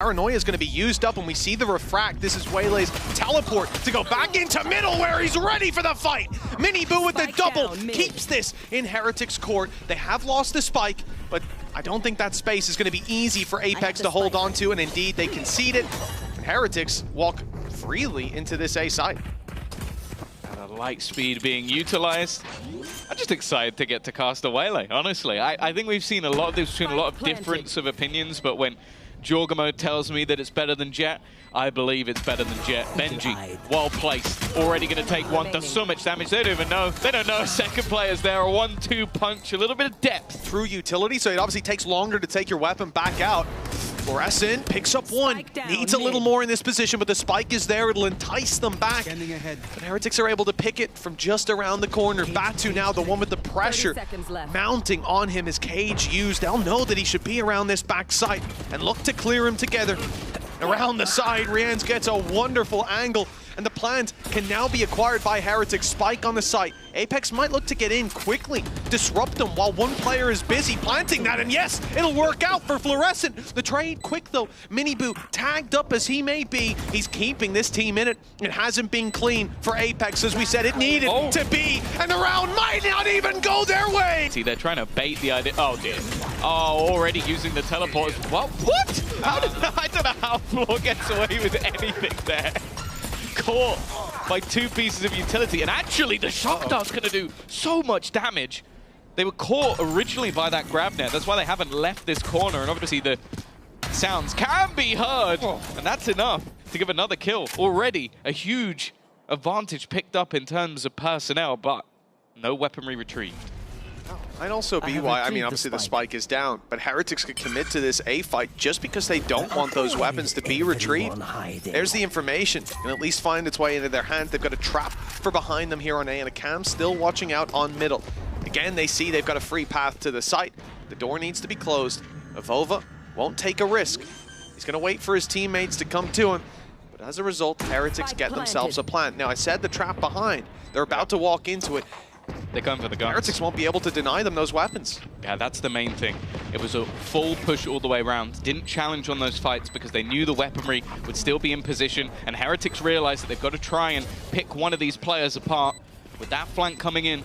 Paranoia is going to be used up, and we see the refract. This is Waylay's teleport to go back into middle where he's ready for the fight. Miniboo with the double keeps this in Heretics court. They have lost the spike, but I don't think that space is going to be easy for APEKS to hold on to, and indeed they concede it. And Heretics walk freely into this A site. And a light speed being utilized. I'm just excited to get to cast a Waylay, honestly. I think we've seen a lot of difference of opinions, but when Jorgamo tells me that it's better than Jet, I believe it's better than Jet. Benji, well placed, already going to take one, does so much damage, they don't even know. They don't know second player's there, a 1-2 punch, a little bit of depth. Through utility, so it obviously takes longer to take your weapon back out. Fluorescent picks up one, needs a little more in this position, but the spike is there, it'll entice them back. But Heretics are able to pick it from just around the corner. Batu now, the one with the pressure mounting on him, his cage used. They'll know that he should be around this back side and look to clear him together. Around the side, Rienz gets a wonderful angle, and the plant can now be acquired by Heretics. Spike on the site. APEKS might look to get in quickly, disrupt them while one player is busy planting that, and yes, it'll work out for Fluorescent. The trade quick though. Miniboo, tagged up as he may be, he's keeping this team in it. It hasn't been clean for APEKS, as we said it needed to be, and the round might not even go their way. See, they're trying to bait the idea. Oh dear. Oh, already using the teleport. What? How did I don't know how Floor gets away with anything there. Caught by two pieces of utility, and actually the shock dart's going to do so much damage. They were caught originally by that grab net. That's why they haven't left this corner, and obviously the sounds can be heard, and that's enough to give another kill. Already a huge advantage picked up in terms of personnel, but no weaponry retrieved. Might also be why, I mean, obviously the spike is down, but Heretics could commit to this A fight just because they don't want those weapons to be retrieved. There's the information, and at least find its way into their hands. They've got a trap for behind them here on A, and a Cam still watching out on middle. Again, they see they've got a free path to the site. The door needs to be closed. Avova won't take a risk. He's going to wait for his teammates to come to him, but as a result, Heretics get themselves a plant. Now, I said the trap behind. They're about to walk into it. They're going for the guns. Heretics won't be able to deny them those weapons. Yeah, that's the main thing. It was a full push all the way around. Didn't challenge on those fights because they knew the weaponry would still be in position, and Heretics realized that they've got to try and pick one of these players apart. With that flank coming in,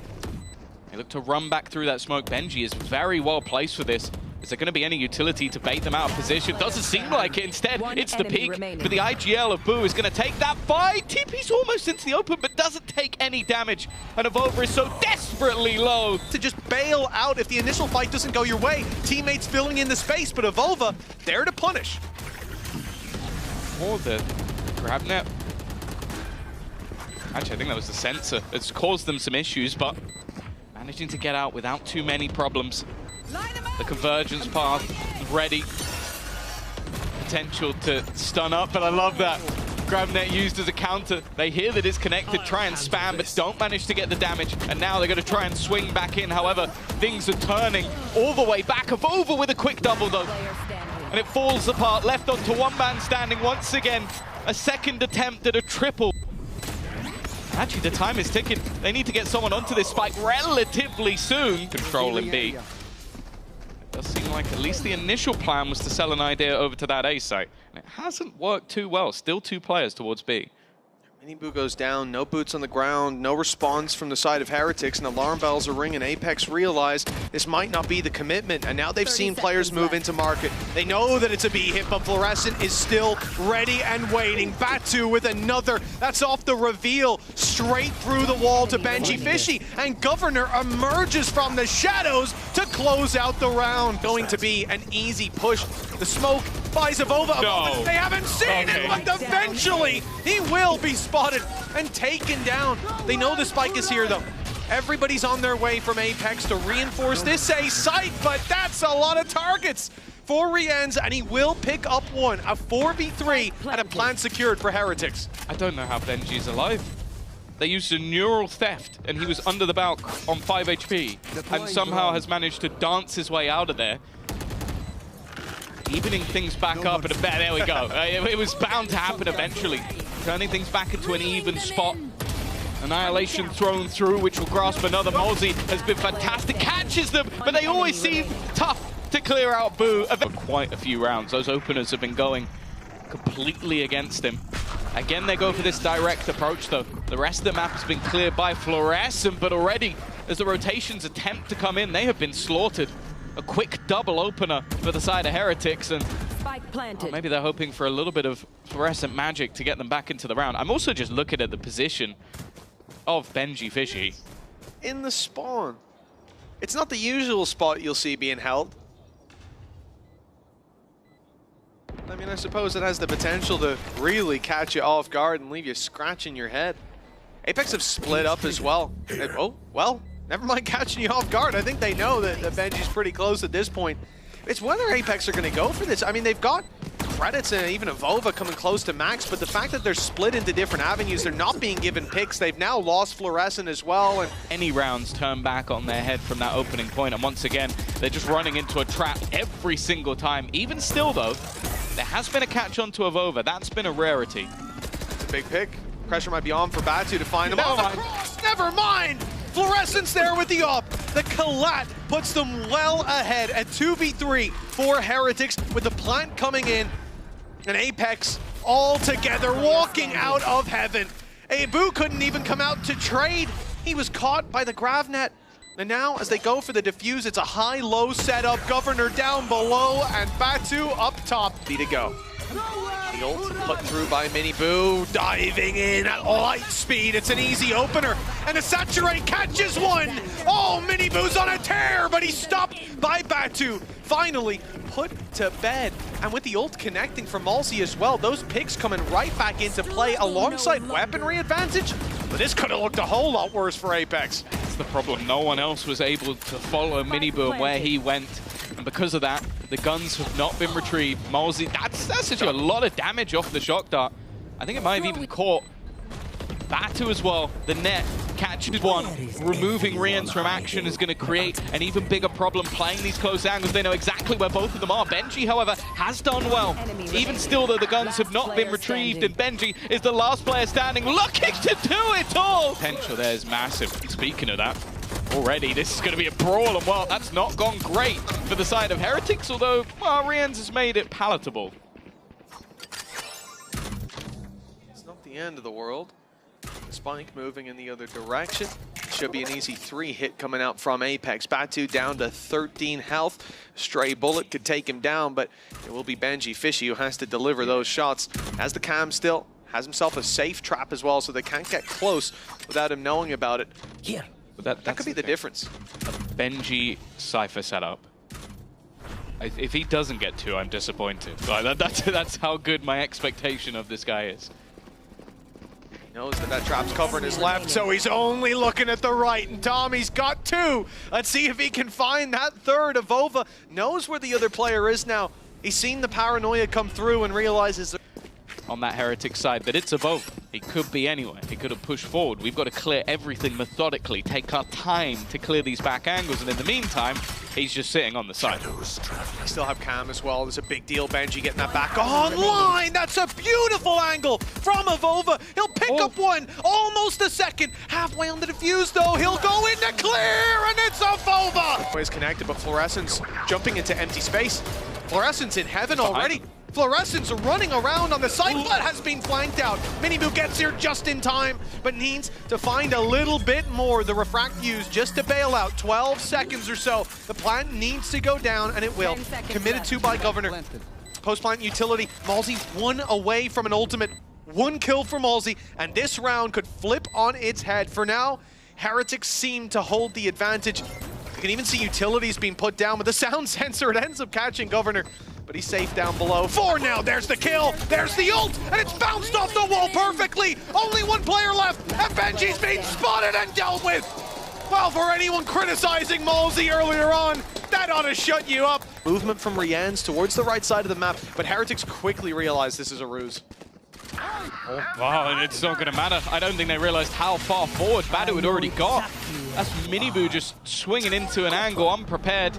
they look to run back through that smoke. Benji is very well placed for this. Is there going to be any utility to bait them out of position? Doesn't seem like it. Instead, it's the peak. But the IGL of Boo is going to take that fight. TP's almost into the open, but doesn't take any damage. And Avova is so desperately low to just bail out if the initial fight doesn't go your way. Teammates filling in the space, but Avova there to punish. Or the grab net. Actually, I think that was the sensor. It's caused them some issues, but managing to get out without too many problems. The convergence path ready. Potential to stun up, but I love that. Grab net used as a counter. They hear that it's connected, try and spam, but don't manage to get the damage. And now they're going to try and swing back in. However, things are turning all the way back. Avova with a quick double though. And it falls apart, left onto one man standing once again. A second attempt at a triple. Actually, the time is ticking. They need to get someone onto this spike relatively soon. Controlling B. Does seem like at least the initial plan was to sell an idea over to that A site. And it hasn't worked too well. Still two players towards B. Miniboo goes down, no boots on the ground, no response from the side of Heretics, and alarm bells are ringing. APEKS realize this might not be the commitment, and now they've seen players move into market. They know that it's a B hit, but Fluorescent is still ready and waiting. Batu with another, that's off the reveal, straight through the wall to Benji Fishy, and Governor emerges from the shadows to close out the round. Going to be an easy push. The smoke buys Avova. No. They haven't seen it, but eventually he will be spotted and taken down. They know the spike is here though. Everybody's on their way from APEKS to reinforce this A site, but that's a lot of targets for Rienz, and he will pick up one. A 4v3 and a plant secured for Heretics. I don't know how Benji's alive. They used a neural theft, and he was under the balk on 5 HP, and somehow has managed to dance his way out of there. Evening things back up, and there we go. It was bound to happen eventually. Turning things back into an even spot. Annihilation thrown through, which will grasp another. Molzy has been fantastic, catches them, but they always seem tough to clear out Boo. For quite a few rounds, those openers have been going completely against him. Again, they go for this direct approach, though. The rest of the map has been cleared by Fluorescent, but already, as the rotations attempt to come in, they have been slaughtered. A quick double opener for the side of Heretics, and maybe they're hoping for a little bit of Fluorescent magic to get them back into the round. I'm also just looking at the position of Benji Fishy. In the spawn. It's not the usual spot you'll see being held. I mean, I suppose it has the potential to really catch you off guard and leave you scratching your head. APEKS have split up as well. Oh, well, never mind catching you off guard. I think they know that Benji's pretty close at this point. It's whether APEKS are going to go for this. I mean, they've got credits and even a Vova coming close to max, but the fact that they're split into different avenues, they're not being given picks. They've now lost Fluorescent as well. And any rounds turn back on their head from that opening point, and once again, they're just running into a trap every single time. Even still, though, there has been a catch onto a Vova. That's been a rarity. It's a big pick. Pressure might be on for Batu to find him. Oh, the cross! Never mind! Fluorescent's there with the op. The collat puts them well ahead at 2v3 for Heretics, with the plant coming in and APEKS all together walking out of heaven. Abu couldn't even come out to trade. He was caught by the Gravnet. And now, as they go for the defuse, it's a high-low setup. Governor down below, and Batu up top. Be to go. The ult put through by Miniboo, diving in at light speed. It's an easy opener, and the Saturate catches one. Oh, Miniboo's on a tear, but he's stopped by Batu. Finally put to bed. And with the ult connecting from Malzy as well, those picks coming right back into play alongside weaponry advantage. But this could have looked a whole lot worse for APEKS. That's the problem. No one else was able to follow Miniboo and where he went. And because of that, the guns have not been retrieved. Malzy, that's actually a lot of damage off the shock dart. I think it might have even caught Batu as well. The net catches one. Removing Rians from action is going to create an even bigger problem playing these close angles. They know exactly where both of them are. Benji, however, has done well. Even still, though, the guns have not been retrieved, and Benji is the last player standing, looking to do it all. Potential there is massive. Speaking of that, already this is going to be a brawl, and well, that's not gone great for the side of Heretics, although, well, Rians has made it palatable. It's not the end of the world. Spike moving in the other direction. Should be an easy 3-hit coming out from APEKS. Batu down to 13 health. Stray bullet could take him down, but it will be Benji Fishy who has to deliver those shots. As the cam still has himself a safe trap as well, so they can't get close without him knowing about it. Here. But that could be the difference. A Benji Cypher setup. If he doesn't get 2, I'm disappointed. Like, that's how good my expectation of this guy is. Knows that trap's covering his left, so he's only looking at the right, and Tommy's got 2. Let's see if he can find that third. Avova knows where the other player is now. He's seen the paranoia come through and realizes on that Heretic side that it's a vote. He could be anywhere. He could have pushed forward. We've got to clear everything methodically, take our time to clear these back angles, and in the meantime, he's just sitting on the side. I still have Cam as well. There's a big deal. Benji getting that back online. That's a beautiful angle from Avova. He'll pick up one, almost a second. Halfway on the defuse, though. He'll go in to clear, and it's Avova. Always connected, but Fluorescent's jumping into empty space. Fluorescent's in heaven already. Fluorescent's running around on the side, but has been flanked out. Miniboo gets here just in time, but needs to find a little bit more. The refract used just to bail out. 12 seconds or so. The plant needs to go down, and it will. Committed to by Governor. Post-plant utility. Malzy's 1 away from an ultimate. 1 kill for Malzy, and this round could flip on its head. For now, Heretics seem to hold the advantage. You can even see utilities being put down with the sound sensor. It ends up catching Governor, but he's safe down below. 4 now, there's the kill, there's the ult, and it's bounced off the wall perfectly. Only 1 player left, and Benji's being spotted and dealt with. Well, for anyone criticizing Malzy earlier on, that ought to shut you up. Movement from Rians towards the right side of the map, but Heretics quickly realize this is a ruse. Oh, wow, and it's not going to matter. I don't think they realized how far forward Badu had already got. That's Miniboo just swinging into an angle unprepared.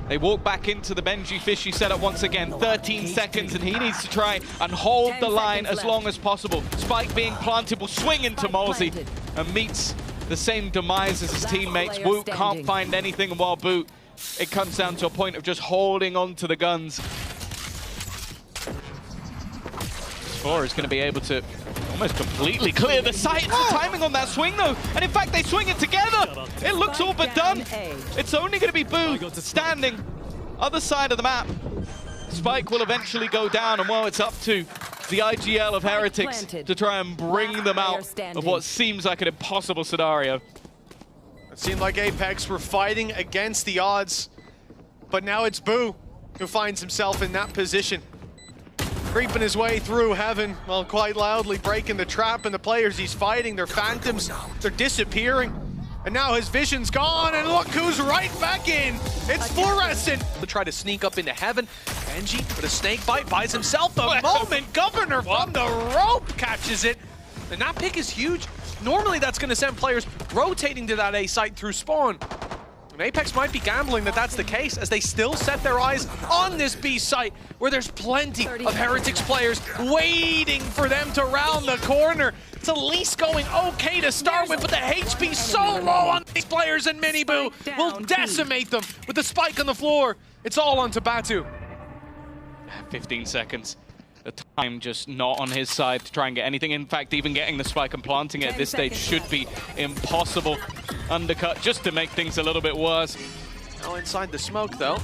They walk back into the Benji Fishy setup once again. 13 seconds, and he needs to try and hold the line as long as possible. Spike being planted will swing into Malzy and meets the same demise as his teammates. Woot can't find anything, and while Boot, it comes down to a point of just holding on to the guns. 4 is going to be able to almost completely clear the site. It's the timing on that swing, though. And in fact, they swing it together. It looks all but done. It's only going to be Boo standing other side of the map. Spike will eventually go down, and well, it's up to the IGL of Heretics to try and bring them out of what seems like an impossible scenario. It seemed like APEKS were fighting against the odds, but now it's Boo who finds himself in that position. Creeping his way through heaven, well, quite loudly breaking the trap, and the players he's fighting, they're phantoms, they're disappearing. And now his vision's gone, and look who's right back in. It's Fluorescent. To try to sneak up into heaven. Benji with a snake bite buys himself the moment. Governor from the rope catches it. And that pick is huge. Normally that's going to send players rotating to that A site through spawn. And APEKS might be gambling that that's the case, as they still set their eyes on this B site, where there's plenty of Heretics players waiting for them to round the corner. It's at least going okay to start with, but the HP so low on these players, and Miniboo will decimate them with the spike on the floor. It's all on to Batu. 15 seconds. The time just not on his side to try and get anything. In fact, even getting the spike and planting it at this stage should be impossible. Undercut just to make things a little bit worse. Now inside the smoke, though.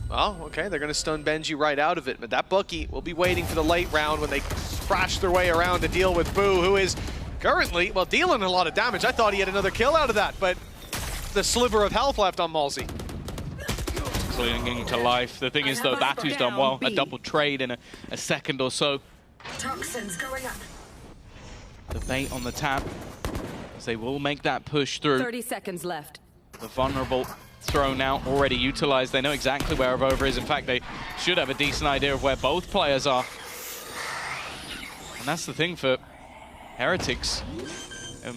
Oh, okay, they're going to stun Benji right out of it, but that Bucky will be waiting for the late round when they crash their way around to deal with Boo, who is currently, well, dealing a lot of damage. I thought he had another kill out of that, but the sliver of health left on Malzy. Clinging to life. The thing is, though, Batu's done well. A double trade in a second or so. Toxins going up. The bait on the tap, as they will make that push through. 30 seconds left. The vulnerable thrown out, already utilized. They know exactly where Avova is. In fact, they should have a decent idea of where both players are. And that's the thing for Heretics.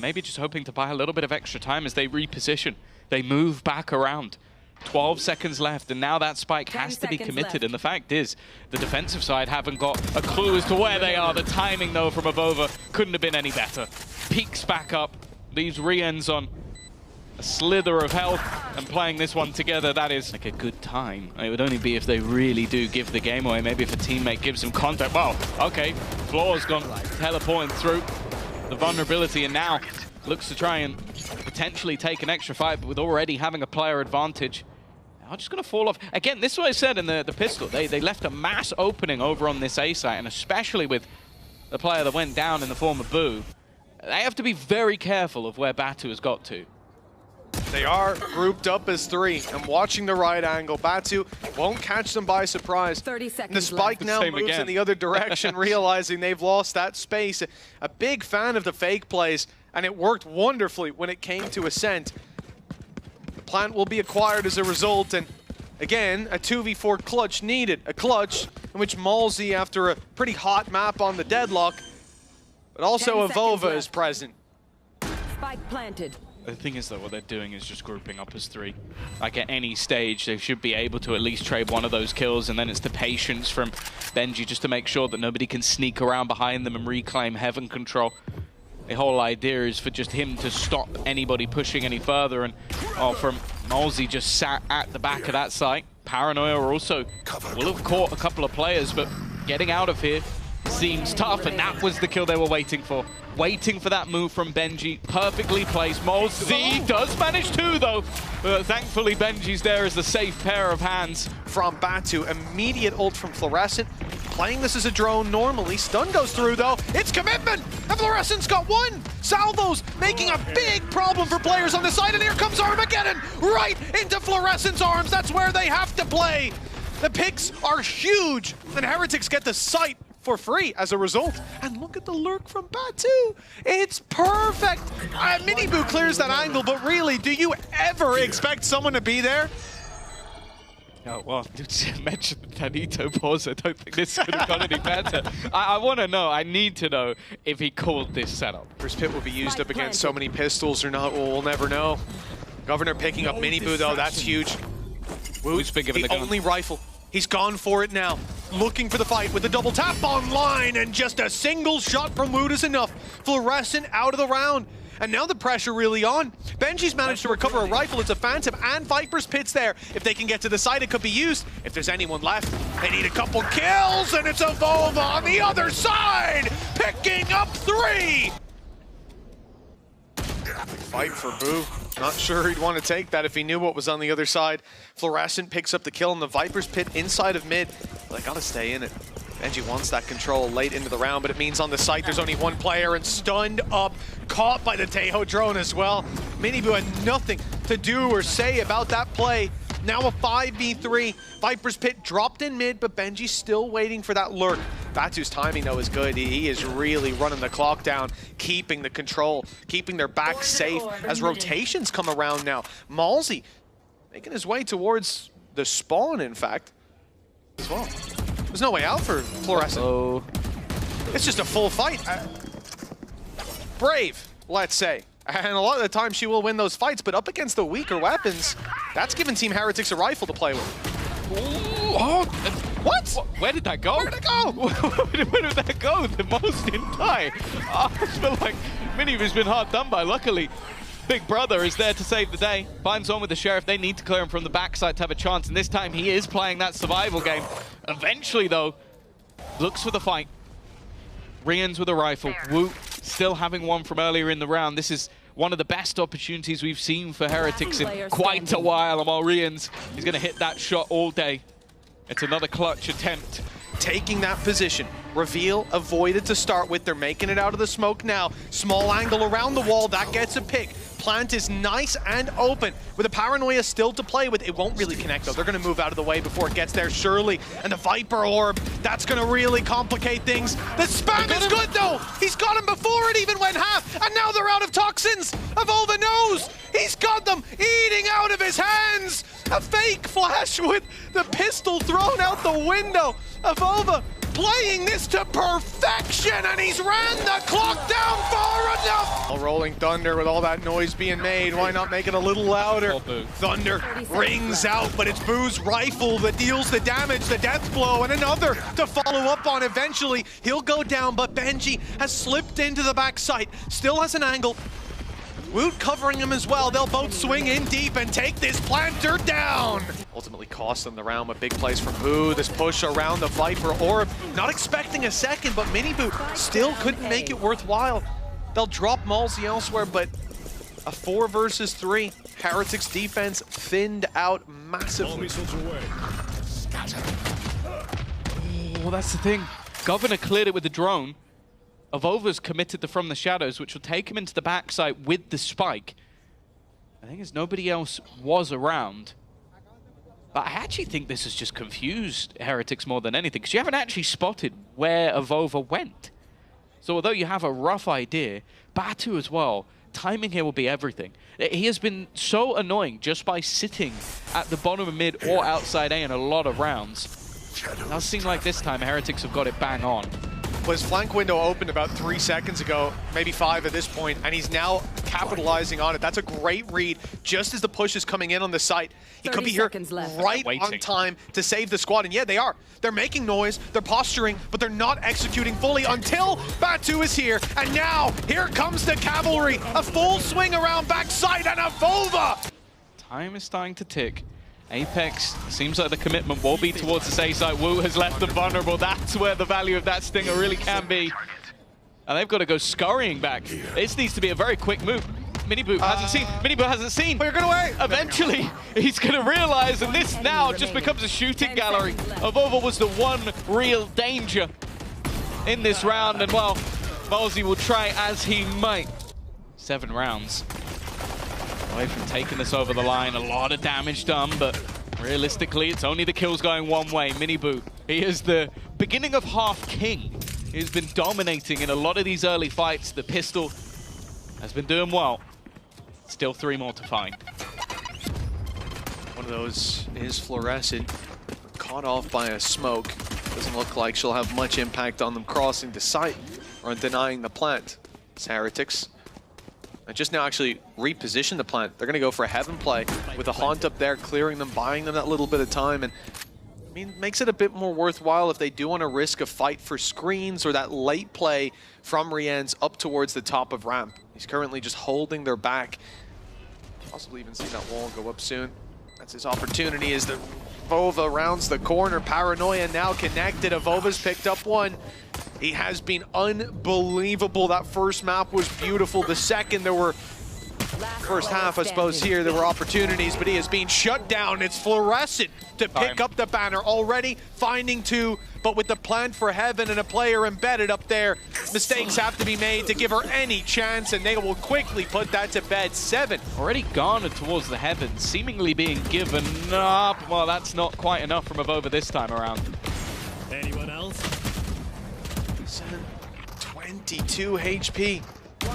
Maybe just hoping to buy a little bit of extra time as they reposition. They move back around. 12 seconds left, and now that spike has to be committed. And the fact is, the defensive side haven't got a clue as to where they are. The timing, though, from Avova couldn't have been any better. Peeks back up, leaves Rien's on a slither of health, and playing this one together, that is like a good time. It would only be if they really do give the game away. Maybe if a teammate gives them contact. Well, okay, Floor's gone teleporting through the vulnerability, and now looks to try and potentially take an extra fight, but with already having a player advantage. I'm just going to fall off. Again, this is what I said in the pistol. They left a mass opening over on this A site, and especially with the player that went down in the form of Boo, they have to be very careful of where Batu has got to. They are grouped up as three and watching the right angle. Batu won't catch them by surprise. 30 seconds the spike now moves in the other direction, realizing they've lost that space. A big fan of the fake plays, and it worked wonderfully when it came to Ascent. Plant will be acquired as a result, and again, a 2v4 clutch needed. A clutch in which Malzy, after a pretty hot map on the deadlock, but also Avova is present. Spike planted. The thing is, though, what they're doing is just grouping up as three. Like at any stage, they should be able to at least trade one of those kills, and then it's the patience from Benji just to make sure that nobody can sneak around behind them and reclaim heaven control. The whole idea is for just him to stop anybody pushing any further, and from Malzy just sat at the back of that site. Paranoia also will have caught a couple of players, but getting out of here seems tough, and that was the kill they were waiting for. Waiting for that move from Benji, perfectly placed. Malzy does manage to, though. But thankfully, Benji's there as the safe pair of hands. From Batu, immediate ult from Fluorescent. Playing this as a drone normally. Stun goes through, though. It's commitment! And Fluorescent's got one! Salvos making a big problem for players on the side, and here comes Armageddon right into Fluorescent's arms. That's where they have to play. The picks are huge, and Heretics get the site for free as a result. And look at the lurk from Batu. It's perfect. Miniboo clears that angle, but really, do you ever expect someone to be there? Oh, well, mention the Tanito pause. I don't think this could have gone any better. I want to know, I need to know if he called this setup. First pit will be used up against so many pistols or not, we'll never know. Governor picking up Miniboo, though, that's huge. Who's been given the gun? Only rifle. He's gone for it now. Looking for the fight with the double tap online, and just a single shot from Wood is enough. Fluorescent out of the round. and now the pressure really on. Benji's managed to recover a rifle, it's a Phantom, and Viper's Pit's there. If they can get to the side, it could be used. If there's anyone left, they need a couple kills, and it's Evolva on the other side, picking up 3! Fight for Boo. Not sure he'd want to take that if he knew what was on the other side. Fluorescent picks up the kill in the Viper's Pit inside of mid. But they gotta stay in it. Benji wants that control late into the round, but it means on the site there's only one player and stunned up, caught by the Tejo drone as well. Miniboo had nothing to do or say about that play. Now a 5v3. Viper's Pit dropped in mid, but Benji's still waiting for that lurk. Batu's timing, though, is good. He is really running the clock down, keeping the control, keeping their back safe as rotations come around now. Malzy making his way towards the spawn, in fact, as well. There's no way out for Fluorescent. Oh. It's just a full fight. Brave, let's say. And a lot of the time she will win those fights, but up against the weaker weapons, that's given Team Heretics a rifle to play with. Ooh, oh, what? Where did that go? Where did it go? Where did that go? The most didn't die. Oh, I feel like Miniboo's been hard done by. Luckily, Big Brother is there to save the day. Finds on with the Sheriff. They need to clear him from the backside to have a chance, and this time he is playing that survival game. Eventually, though, looks for the fight. Rians with a rifle. Wu still having one from earlier in the round. This is one of the best opportunities we've seen for Heretics in quite a while. Amal Rians is going to hit that shot all day. It's another clutch attempt. Taking that position. Reveal avoided to start with. They're making it out of the smoke now. Small angle around the wall. That gets a pick. Plant is nice and open. With a Paranoia still to play with, it won't really connect, though. They're going to move out of the way before it gets there, surely. And the Viper Orb, that's going to really complicate things. The spam is good, though. He's got him before it even went half. And now they're out of toxins. Evolva knows. He's got them eating out of his hands. A fake flash with the pistol thrown out the window. Evolva playing this to perfection, and he's ran the clock down far enough. Rolling Thunder with all that noise being made. Why not make it a little louder? Thunder rings out, but it's Boo's rifle that deals the damage, the death blow, and another to follow up on eventually. He'll go down, but Benji has slipped into the backside. Still has an angle. Woot covering him as well. They'll both swing in deep and take this planter down. Ultimately cost them the round, but big plays from Boo. This push around the Viper Orb. Not expecting a second, but Miniboo still couldn't make it worthwhile. They'll drop Malzy elsewhere, but a 4 versus 3. Heretics defense thinned out massively. Well, that's the thing. Governor cleared it with the drone. Evolva's committed to From the Shadows, which will take him into the backside with the spike. I think as nobody else was around. But I actually think this has just confused Heretics more than anything, because you haven't actually spotted where Evolva went. So although you have a rough idea, Batu as well, timing here will be everything. He has been so annoying just by sitting at the bottom of mid or outside A in a lot of rounds. It does seem like this time Heretics have got it bang on. Well, his flank window opened about 3 seconds ago, maybe 5 at this point, and he's now capitalizing on it. That's a great read, just as the push is coming in on the site. He could be here right on time to save the squad, and yeah, they are. They're making noise, they're posturing, but they're not executing fully until Batu is here, and now, here comes the cavalry. A full swing around backside, and Evolva! Time is starting to tick. APEKS, seems like the commitment will be towards the safe side. Wu has left them vulnerable. That's where the value of that stinger really can be. And they've got to go scurrying back. This needs to be a very quick move. Miniboo hasn't seen. Miniboo hasn't seen. But you're going to wait. Eventually, he's going to realize, and this now just becomes a shooting gallery. Evolva was the one real danger in this round, and well, Malzy will try as he might. 7 rounds. Away from taking this over the line, a lot of damage done, but realistically, it's only the kills going one way. Miniboo, he is the beginning of half king. He's been dominating in a lot of these early fights. The pistol has been doing well. Still 3 more to find. One of those is Fluorescent, caught off by a smoke. Doesn't look like she'll have much impact on them crossing the site or on denying the plant. It's Heretics. And just now actually reposition the plant. They're going to go for a heaven play with a haunt up there, clearing them, buying them that little bit of time. And I mean, makes it a bit more worthwhile if they do want to risk a fight for screens or that late play from Rien's up towards the top of ramp. He's currently just holding their back. Possibly even see that wall go up soon. That's his opportunity as the Vova rounds the corner. Paranoia now connected. Avova's picked up one. He has been unbelievable. That first map was beautiful. The second, there were first half, I suppose, here there were opportunities, but he is being shut down. It's Fluorescent to pick up the banner, already finding two, but with the plan for heaven and a player embedded up there, mistakes have to be made to give her any chance, and they will quickly put that to bed. 7. Already garnered towards the heavens, seemingly being given up. Well, that's not quite enough from Avova this time around. Anyone else? 22 HP.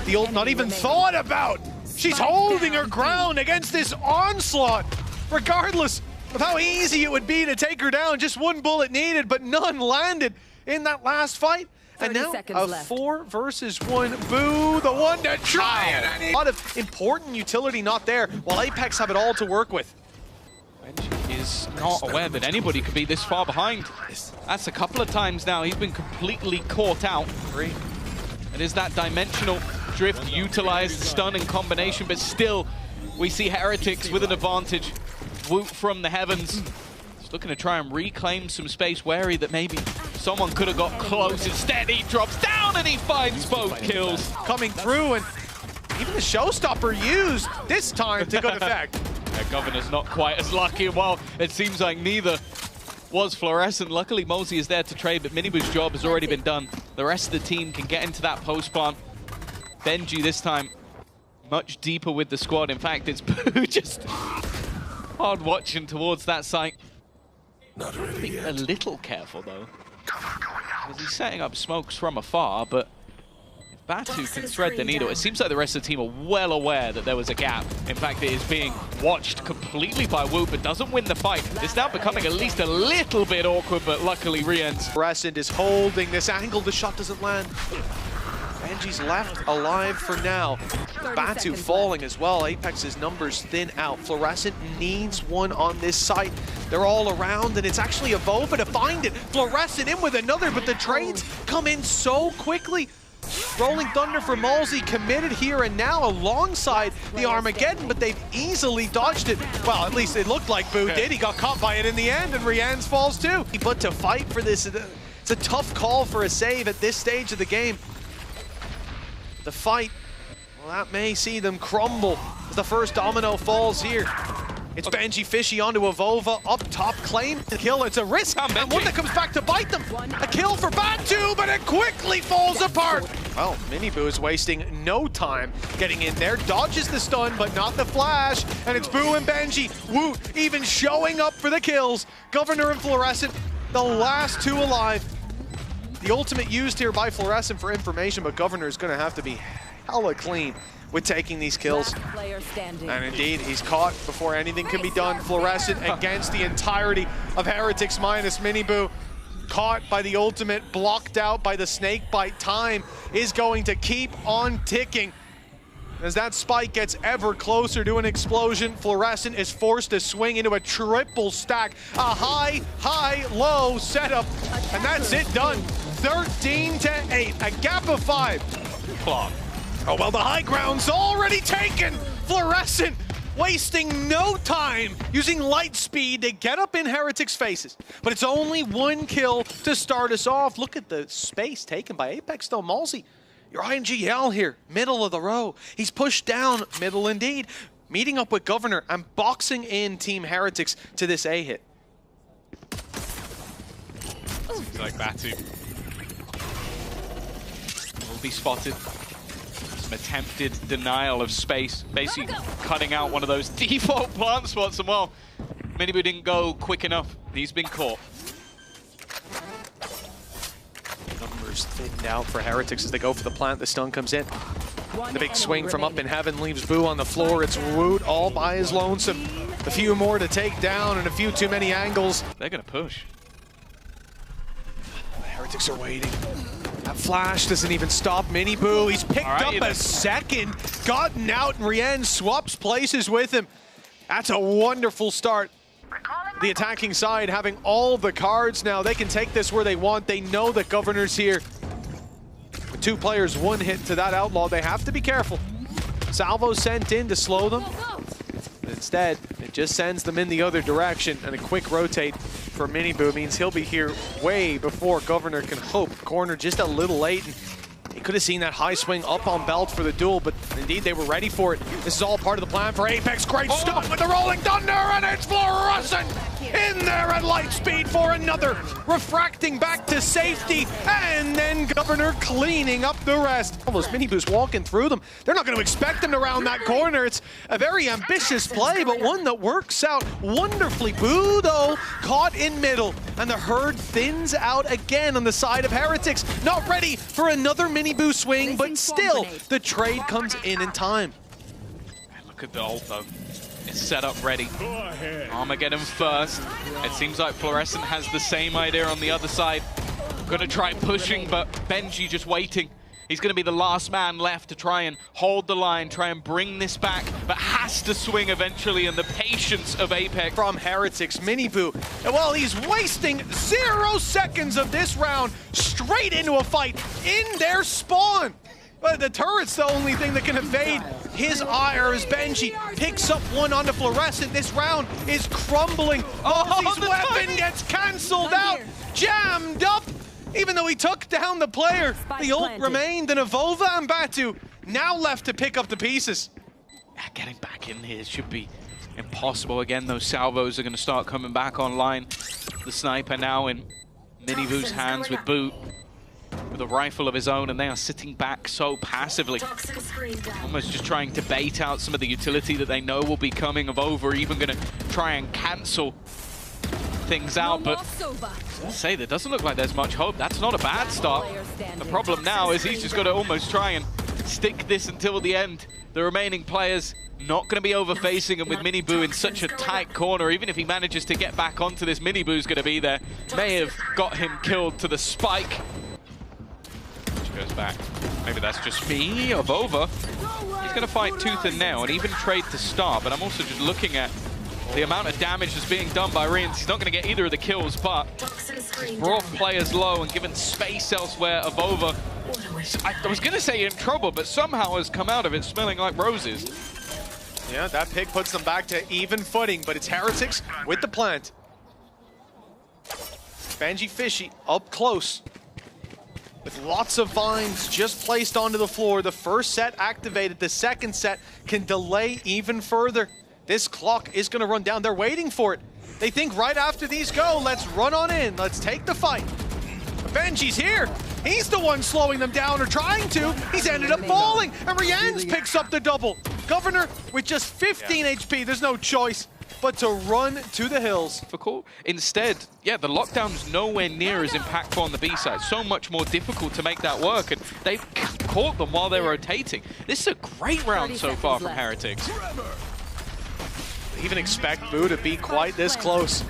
The ult not even thought about. She's holding her ground against this onslaught, regardless of how easy it would be to take her down. Just one bullet needed, but none landed in that last fight. And now a 4 versus 1. Boo, the one to try it. A lot of important utility not there, while APEKS have it all to work with. Benji is not aware that anybody could be this far behind. That's a couple of times now. He's been completely caught out. It is that dimensional drift utilized, stun in combination, but still we see Heretics with an advantage. Woot from the heavens. He's looking to try and reclaim some space, wary that maybe someone could have got close. Instead, he drops down and he finds both kills. Coming through, and even the showstopper used this time to good effect. Yeah, Governor's not quite as lucky. Well, it seems like neither was Fluorescent. Luckily, Mosey is there to trade, but Minibu's job has already been done. The rest of the team can get into that post plant. Benji this time much deeper with the squad. In fact, it's Boo just hard watching towards that site. Not really yet. A little careful though, because he's setting up smokes from afar, but if Batu can thread the needle, it seems like the rest of the team are well aware that there was a gap. In fact, it is being watched completely by Woot, but doesn't win the fight. It's now becoming at least a little bit awkward, but luckily Rien's. Fluorescent is holding this angle. The shot doesn't land. Benji's left alive for now. Batu falling as well. APEKS's numbers thin out. Fluorescent needs one on this site. They're all around, and it's actually Avova to find it. Fluorescent in with another, but the trades come in so quickly. Rolling Thunder for Malsey committed here and now alongside the Armageddon, but they've easily dodged it. Well, at least it looked like Boo did. He got caught by it in the end, and Rian's falls too. But to fight for this, it's a tough call for a save at this stage of the game. The fight, well, that may see them crumble as the first domino falls here. It's Benji Fishy onto Avova, up top, claim the kill. It's a risk, and one that comes back to bite them. A kill for Batu, but it quickly falls apart. Well, Minibu is wasting no time getting in there, dodges the stun, but not the flash, and it's Boo and Benji. Woot even showing up for the kills. Governor and Fluorescent, the last two alive. The ultimate used here by Fluorescent for information, but Governor is going to have to be hella clean with taking these kills. And indeed, he's caught before anything can be done. Fluorescent against the entirety of Heretics minus Minibu. Caught by the ultimate, blocked out by the snake bite. Time is going to keep on ticking. As that spike gets ever closer to an explosion, Fluorescent is forced to swing into a triple stack. A high, high, low setup. And that's it done. 13-8, a gap of 5. Clock. Oh, well, the high ground's already taken. Fluorescent wasting no time using light speed to get up in Heretics' faces. But it's only one kill to start us off. Look at the space taken by APEKS, though. Malsey, your INGL here, middle of the row. He's pushed down, middle indeed, meeting up with Governor and boxing in Team Heretics to this A hit. Seems like Batu will be spotted. Some attempted denial of space, basically cutting out one of those default plant spots, and well, Minibu didn't go quick enough. He's been caught. Numbers thinned out for Heretics as they go for the plant. The stun comes in. The big swing from up in heaven leaves Boo on the floor. It's Woot all by his lonesome. A few more to take down and a few too many angles. They're gonna push. The Heretics are waiting. That flash doesn't even stop Minibu. He's picked up a second, gotten out, and Rien swaps places with him. That's a wonderful start. Recalling The attacking side having all the cards now. They can take this where they want. They know that Governor's here. With 2 players, 1 hit to that Outlaw. They have to be careful. Salvo sent in to slow them. Instead, it just sends them in the other direction, and a quick rotate for Miniboo means he'll be here way before Governor can hope. Corner just a little late. And he could have seen that high swing up on Belt for the duel, but indeed they were ready for it. This is all part of the plan for APEKS. Great stop with the Rolling Thunder, and it's Fluorescent in there at light speed for another. Refracting back to safety, and then Governor cleaning up the rest. All those Miniboo's walking through them. They're not going to expect them to round that corner. It's a very ambitious play, but one that works out wonderfully. Boo, though, caught in middle, and the herd thins out again on the side of Heretics. Not ready for another Miniboo swing, but still, the trade comes in time. Look at the ult, though. It's set up ready. Armageddon first. It seems like Fluorescent has the same idea on the other side. Gonna try pushing, but Benji just waiting. He's gonna be the last man left to try and hold the line, try and bring this back, but has to swing eventually, and the patience of APEKS. From Heretics, Miniboo. Well, he's wasting 0 seconds of this round straight into a fight in their spawn. But the turret's the only thing that can evade his ire as Benji picks up 1 onto Fluorescent. This round is crumbling. His weapon gets cancelled out, jammed up. Even though he took down the player, the ult remained, and Avova and Batu now left to pick up the pieces. Getting back in here should be impossible. Again, those salvos are going to start coming back online. The sniper now in Miniboo's hands with Boot, with a rifle of his own, and they are sitting back so passively. Almost just trying to bait out some of the utility that they know will be coming. Avova even going to try and cancel things out, but I say there doesn't look like there's much hope. That's not a bad start. The problem now is he's just got to almost try and stick this until the end. The remaining players not going to be over-facing, and with Miniboo in such a tight corner, even if he manages to get back onto this, Miniboo's going to be there. May have got him killed to the spike. Goes back. Maybe that's just me. Avova. He's going to fight tooth and nail and even trade to start, but I'm also just looking at the amount of damage that's being done by Rians. He's not going to get either of the kills, but he's brought players low and given space elsewhere. Avova, I was going to say in trouble, but somehow has come out of it smelling like roses. Yeah, that pick puts them back to even footing, but it's Heretics with the plant. Benji Fishy up close, with lots of vines just placed onto the floor. The first set activated, the second set can delay even further. This clock is gonna run down. They're waiting for it. They think right after these go, let's run on in, let's take the fight. But Benji's here. He's the one slowing them down, or trying to. He's ended up falling, and Rians picks up the double. Governor with just 15 HP, there's no choice but to run to the hills. Instead, yeah, the lockdown's nowhere near as impactful on the B side. So much more difficult to make that work, and they've caught them while they're rotating. This is a great round so far from Heretics. They even expect Boo to be quite this close.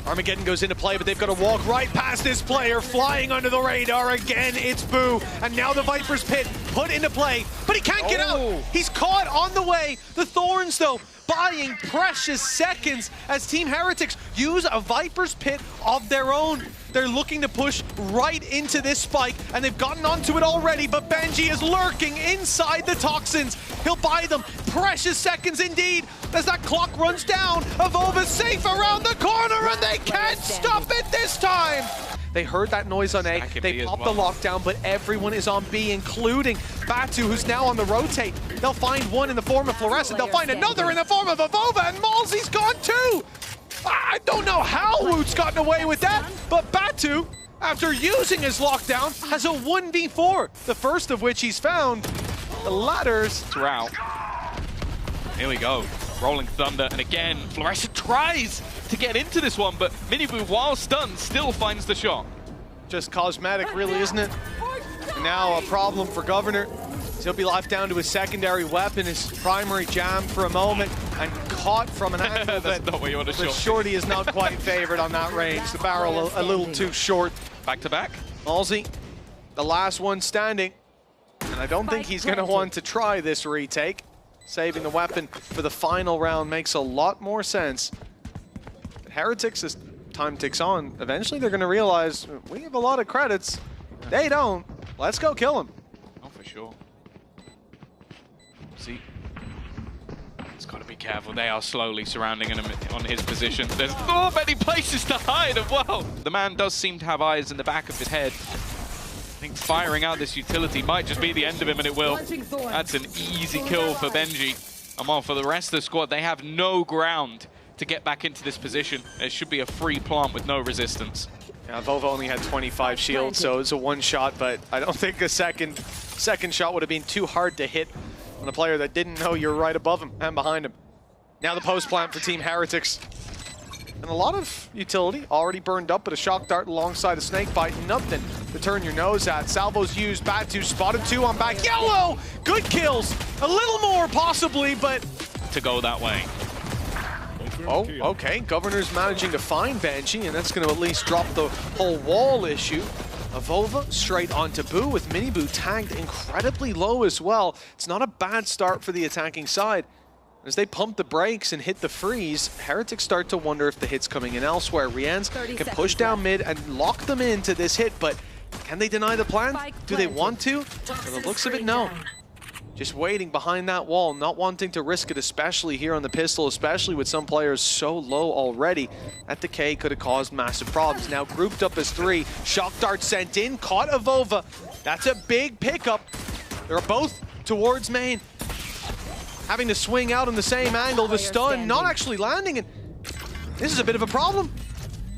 Armageddon goes into play, but they've got to walk right past this player, flying under the radar again. It's Boo, and now the Viper's Pit put into play, but he can't get out. He's caught on the way. The Thorns, though, buying precious seconds as Team Heretics use a Viper's Pit of their own. They're looking to push right into this spike, and they've gotten onto it already, but Benji is lurking inside the toxins. He'll buy them precious seconds indeed as that clock runs down. Avova's safe around the corner, and they can't stop it this time. They heard that noise on A, they popped the lockdown, but everyone is on B, including Batu, who's now on the rotate. They'll find one in the form of Fluorescent, they'll find another in the form of Avova, and Malzy's gone too! I don't know how Woot's gotten away with that, but Batu, after using his lockdown, has a 1v4, the first of which he's found. The latter's route. Here we go. Rolling Thunder, and again, Fluorescent tries to get into this one, but Miniboo, while stunned, still finds the shot. Just cosmetic, really, isn't it? And now a problem for Governor. He'll be left down to his secondary weapon, his primary jam for a moment, and caught from an angle That's not what you want to show. Shorty is not quite favored on that range. The barrel a little too short. Back to back. Malzy, the last one standing, and I don't think he's going to want to try this retake. Saving the weapon for the final round makes a lot more sense. Heretics, as time ticks on, eventually they're going to realize we have a lot of credits. They don't. Let's go kill them. Oh, for sure. See, he's got to be careful. They are slowly surrounding him on his position. There's so many places to hide as well. The man does seem to have eyes in the back of his head. I think firing out this utility might just be the end of him, and it will. That's an easy kill for Benji. And well, for the rest of the squad, they have no ground to get back into this position. It should be a free plant with no resistance. Yeah, Vova only had 25 shields, so it's a one shot, but I don't think a second shot would have been too hard to hit on a player that didn't know you're right above him and behind him. Now the post plant for Team Heretics. And a lot of utility already burned up, but a shock dart alongside a snake bite, nothing to turn your nose at. Salvo's used, Batu spotted 2 on back. Yellow! Good kills! A little more possibly, but... to go that way. Oh, okay. Governor's managing to find Banshee, and that's going to at least drop the whole wall issue. Avova straight onto Boo, with Miniboo tagged incredibly low as well. It's not a bad start for the attacking side. As they pump the brakes and hit the freeze, Heretics start to wonder if the hit's coming in elsewhere. Rian's can push down mid and lock them into this hit, but can they deny the plan? Do they want to? From the looks of it, no. Just waiting behind that wall, not wanting to risk it, especially here on the pistol, especially with some players so low already. That decay could have caused massive problems. Now grouped up as 3, shock dart sent in, caught Avova. That's a big pickup. They're both towards main. Having to swing out on the same angle, the stun not actually landing, and this is a bit of a problem.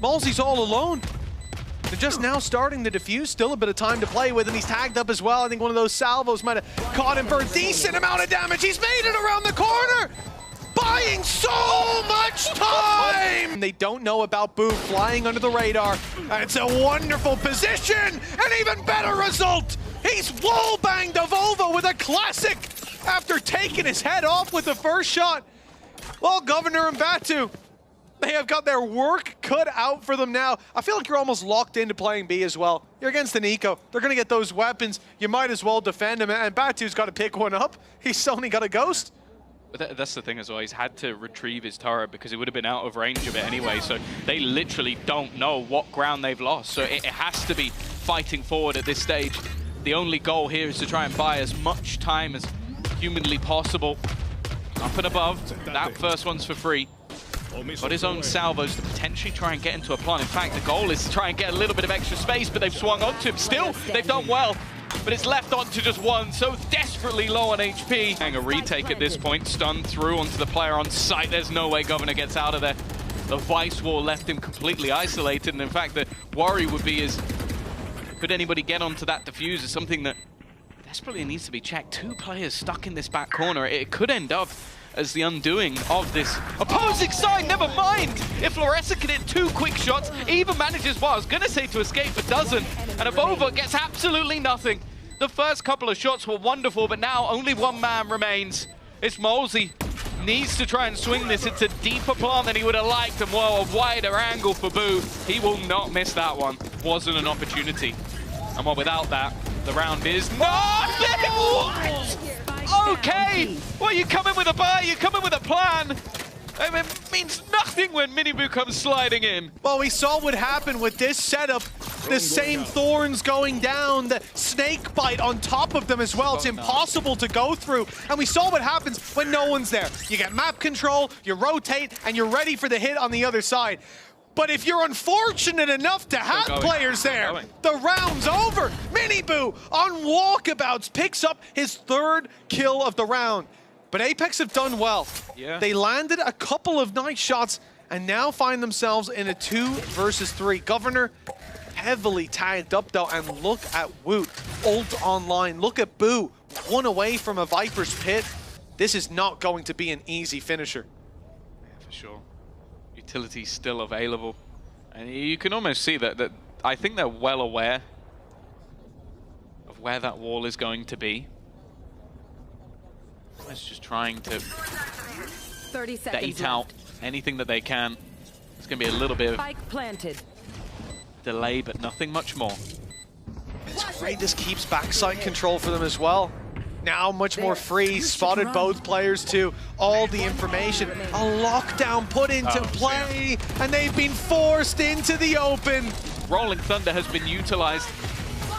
Malzy's all alone. They're just now starting to defuse, still a bit of time to play with, and he's tagged up as well. I think one of those salvos might have caught him for a decent amount of damage. He's made it around the corner, buying so much time! They don't know about Boo flying under the radar. It's a wonderful position, an even better result. He's wall-banged Avova with a classic after taking his head off with the first shot. Well, Governor and Batu, they have got their work cut out for them now. I feel like you're almost locked into playing B as well. You're against an eco. They're going to get those weapons. You might as well defend him, and Batu's got to pick one up. He's only got a ghost. But that's the thing as well. He's had to retrieve his turret because he would have been out of range of it anyway. So they literally don't know what ground they've lost. So it has to be fighting forward at this stage. The only goal here is to try and buy as much time as humanly possible. Up and above, that first one's for free. Got his own salvos to potentially try and get into a plant. In fact, the goal is to try and get a little bit of extra space, but they've swung onto him. Still, they've done well, but it's left on to just one, so desperately low on HP. A retake at this point, stunned through onto the player on site. There's no way Governor gets out of there. The Vice Wall left him completely isolated, and in fact, the worry would be is, could anybody get onto that diffuser? Something that desperately needs to be checked. 2 players stuck in this back corner. It could end up as the undoing of this opposing side. Never mind. If Fluorescent can hit 2 quick shots, even manages, well, I was going to say to escape, but doesn't. And Avova gets absolutely nothing. The first couple of shots were wonderful, but now only 1 man remains. It's Malzy. Needs to try and swing this. It's a deeper plant than he would have liked, and well, a wider angle for Boo. He will not miss that one. Wasn't an opportunity. And well, without that, the round is nothing! What? Okay! Well, you come in with a buy, you come in with a plan. I mean, it means nothing when Miniboo comes sliding in. Well, we saw what happened with this setup. The same thorns going down, the snake bite on top of them as well. It's impossible to go through. And we saw what happens when no one's there. You get map control, you rotate, and you're ready for the hit on the other side. But if you're unfortunate enough to have players there, the round's over. Miniboo on walkabouts picks up his 3rd kill of the round. But APEKS have done well. Yeah. They landed a couple of nice shots and now find themselves in a 2 versus 3. Governor heavily tagged up though, and look at Woot, ult online. Look at Boo, 1 away from a Viper's pit. This is not going to be an easy finisher. Yeah, for sure. Utility still available, and you can almost see that I think they're well aware of where that wall is going to be. It's just trying to bait out anything that they can. It's going to be a little bit of delay, but nothing much more. It's great this keeps backside control for them as well. Now much more free, spotted both players too. All the information, a lockdown put into play, and they've been forced into the open. Rolling Thunder has been utilized.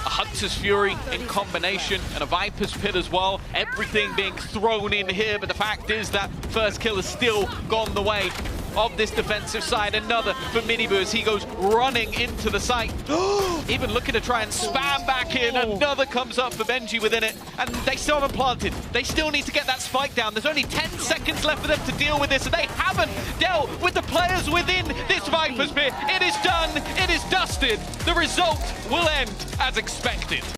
A Hunter's Fury in combination and a Viper's Pit as well. Everything being thrown in here, but the fact is that first kill has still gone the way of this defensive side. Another for Minibu as he goes running into the site. Even looking to try and spam back in. Another comes up for Benji within it, and they still haven't planted. They still need to get that spike down. There's only 10 seconds left for them to deal with this, and they haven't dealt with the players within this Viper's Pit. It is done. It is dusted. The result will end as expected.